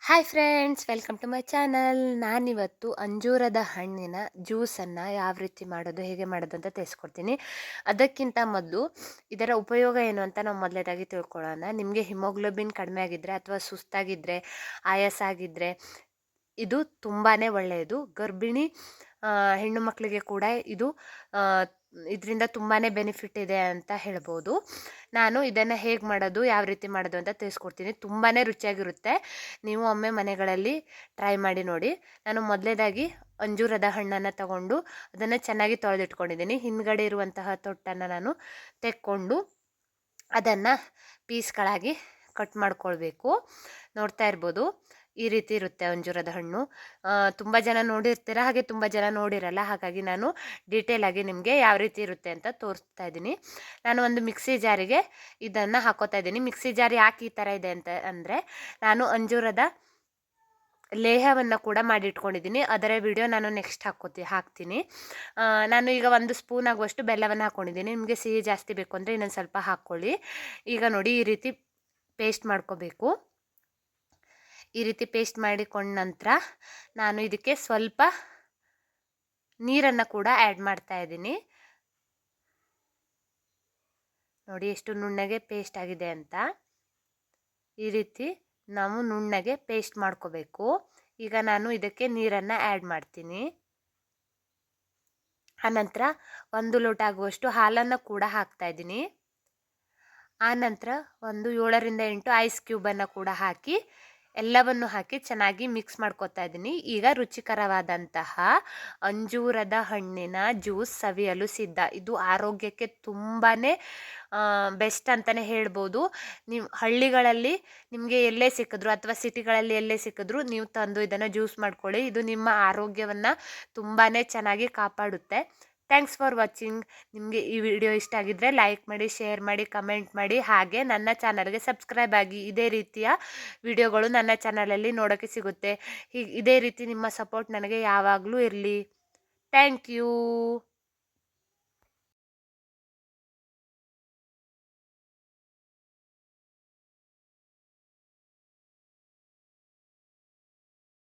Hi friends, welcome to my channel. ನಾನಿವತ್ತು ಅಂಜೂರದ ಹಣ್ಣಿನ ಜ್ಯೂಸನ್ನು ಯಾವ ರೀತಿ ಮಾಡೋದು, ಹೇಗೆ ಮಾಡೋದು ಅಂತ ತಿಳಿಸ್ಕೊಡ್ತೀನಿ. ಅದಕ್ಕಿಂತ ಮೊದಲು ಇದರ ಉಪಯೋಗ ಏನು ಅಂತ ನಾವು ಮೊದಲೇದಾಗಿ ತಿಳ್ಕೊಳ್ಳೋಣ. ನಿಮಗೆ ಹಿಮೋಗ್ಲೋಬಿನ್ ಕಡಿಮೆ ಆಗಿದ್ದರೆ ಅಥವಾ ಸುಸ್ತಾಗಿದ್ದರೆ, ಆಯಾಸ ಆಗಿದ್ದರೆ ಇದು ತುಂಬಾ ಒಳ್ಳೆಯದು. ಗರ್ಭಿಣಿ ಹೆಣ್ಣು ಮಕ್ಕಳಿಗೆ ಕೂಡ ಇದರಿಂದ ತುಂಬಾ ಬೆನಿಫಿಟ್ ಇದೆ ಅಂತ ಹೇಳ್ಬೋದು. ನಾನು ಇದನ್ನು ಹೇಗೆ ಮಾಡೋದು, ಯಾವ ರೀತಿ ಮಾಡೋದು ಅಂತ ತಿಳಿಸ್ಕೊಡ್ತೀನಿ. ತುಂಬಾ ರುಚಿಯಾಗಿರುತ್ತೆ. ನೀವು ಒಮ್ಮೆ ಮನೆಗಳಲ್ಲಿ ಟ್ರೈ ಮಾಡಿ ನೋಡಿ. ನಾನು ಮೊದಲೇದಾಗಿ ಅಂಜೂರದ ಹಣ್ಣನ್ನು ತಗೊಂಡು ಅದನ್ನು ಚೆನ್ನಾಗಿ ತೊಳೆದಿಟ್ಕೊಂಡಿದ್ದೀನಿ. ಹಿಂದ್ಗಡೆ ಇರುವಂತಹ ತೊಟ್ಟನ್ನು ನಾನು ತೆಕ್ಕೊಂಡು ಅದನ್ನು ಪೀಸ್ಗಳಾಗಿ ಕಟ್ ಮಾಡ್ಕೊಳ್ಬೇಕು. ನೋಡ್ತಾ ಇರ್ಬೋದು, ಈ ರೀತಿ ಇರುತ್ತೆ ಅಂಜೂರದ ಹಣ್ಣು. ತುಂಬ ಜನ ನೋಡಿರ್ತೀರ, ಹಾಗೆ ತುಂಬ ಜನ ನೋಡಿರಲ್ಲ. ಹಾಗಾಗಿ ನಾನು ಡೀಟೇಲಾಗಿ ನಿಮಗೆ ಯಾವ ರೀತಿ ಇರುತ್ತೆ ಅಂತ ತೋರಿಸ್ತಾ ಇದ್ದೀನಿ. ನಾನು ಒಂದು ಮಿಕ್ಸಿ ಜಾರಿಗೆ ಇದನ್ನು ಹಾಕೋತಾ ಇದ್ದೀನಿ. ಮಿಕ್ಸಿ ಜಾರ್ ಯಾಕೆ ಈ ಥರ ಇದೆ ಅಂತ ಅಂದರೆ, ನಾನು ಅಂಜೂರದ ಲೇಹವನ್ನು ಕೂಡ ಮಾಡಿಟ್ಕೊಂಡಿದ್ದೀನಿ. ಅದರ ವಿಡಿಯೋ ನಾನು ನೆಕ್ಸ್ಟ್ ಹಾಕ್ತೀನಿ. ನಾನು ಈಗ 1 ಸ್ಪೂನ್ ಆಗುವಷ್ಟು ಬೆಲ್ಲವನ್ನು ಹಾಕ್ಕೊಂಡಿದ್ದೀನಿ. ನಿಮಗೆ ಸಿಹಿ ಜಾಸ್ತಿ ಬೇಕು ಅಂದರೆ ಇನ್ನೊಂದು ಸ್ವಲ್ಪ ಹಾಕ್ಕೊಳ್ಳಿ. ಈಗ ನೋಡಿ, ಈ ರೀತಿ ಪೇಸ್ಟ್ ಮಾಡ್ಕೋಬೇಕು. ಈ ರೀತಿ ಪೇಸ್ಟ್ ಮಾಡಿಕೊಂಡ ನಂತರ ನಾನು ಇದಕ್ಕೆ ಸ್ವಲ್ಪ ನೀರನ್ನು ಕೂಡ ಆ್ಯಡ್ ಮಾಡ್ತಾ ಇದ್ದೀನಿ. ನೋಡಿ ಎಷ್ಟು ನುಣ್ಣಗೆ ಪೇಸ್ಟ್ ಆಗಿದೆ ಅಂತ. ಈ ರೀತಿ ನಾವು ನುಣ್ಣಗೆ ಪೇಸ್ಟ್ ಮಾಡ್ಕೋಬೇಕು. ಈಗ ನಾನು ಇದಕ್ಕೆ ನೀರನ್ನು ಆ್ಯಡ್ ಮಾಡ್ತೀನಿ. ಆನಂತರ 1 ಲೋಟ ಆಗುವಷ್ಟು ಹಾಲನ್ನು ಕೂಡ ಹಾಕ್ತಾ ಇದ್ದೀನಿ. ಆನಂತರ ಒಂದು 7ರಿಂದ 8 ಐಸ್ ಕ್ಯೂಬನ್ನು ಕೂಡ ಹಾಕಿ ಎಲ್ಲವನ್ನು ಹಾಕಿ ಚೆನ್ನಾಗಿ ಮಿಕ್ಸ್ ಮಾಡ್ಕೊತಾ ಇದ್ದೀನಿ. ಈಗ ರುಚಿಕರವಾದಂತಹ ಅಂಜೂರದ ಹಣ್ಣಿನ ಜ್ಯೂಸ್ ಸವಿಯಲು ಸಿದ್ಧ. ಇದು ಆರೋಗ್ಯಕ್ಕೆ ತುಂಬಾ ಬೆಸ್ಟ್ ಅಂತಲೇ ಹೇಳ್ಬೋದು. ನೀವು ಹಳ್ಳಿಗಳಲ್ಲಿ ನಿಮಗೆ ಎಲ್ಲೇ ಸಿಕ್ಕಿದ್ರು ಅಥವಾ ಸಿಟಿಗಳಲ್ಲಿ ಎಲ್ಲೇ ಸಿಕ್ಕಿದ್ರು ನೀವು ತಂದು ಇದನ್ನು ಜ್ಯೂಸ್ ಮಾಡ್ಕೊಳ್ಳಿ. ಇದು ನಿಮ್ಮ ಆರೋಗ್ಯವನ್ನು ತುಂಬಾ ಚೆನ್ನಾಗಿ ಕಾಪಾಡುತ್ತೆ. Thanks for watching. ನಿಮಗೆ ಈ ವಿಡಿಯೋ ಇಷ್ಟ ಆಗಿದ್ದರೆ ಲೈಕ್ ಮಾಡಿ, ಶೇರ್ ಮಾಡಿ, ಕಮೆಂಟ್ ಮಾಡಿ. ಹಾಗೆ ನನ್ನ ಚಾನಲ್ಗೆ ಸಬ್ಸ್ಕ್ರೈಬ್ ಆಗಿ. ಇದೇ ರೀತಿಯ ವಿಡಿಯೋಗಳು ನನ್ನ ಚಾನಲಲ್ಲಿ ನೋಡೋಕ್ಕೆ ಸಿಗುತ್ತೆ. ಇದೇ ರೀತಿ ನಿಮ್ಮ ಸಪೋರ್ಟ್ ನನಗೆ ಯಾವಾಗಲೂ ಇರಲಿ. Thank you.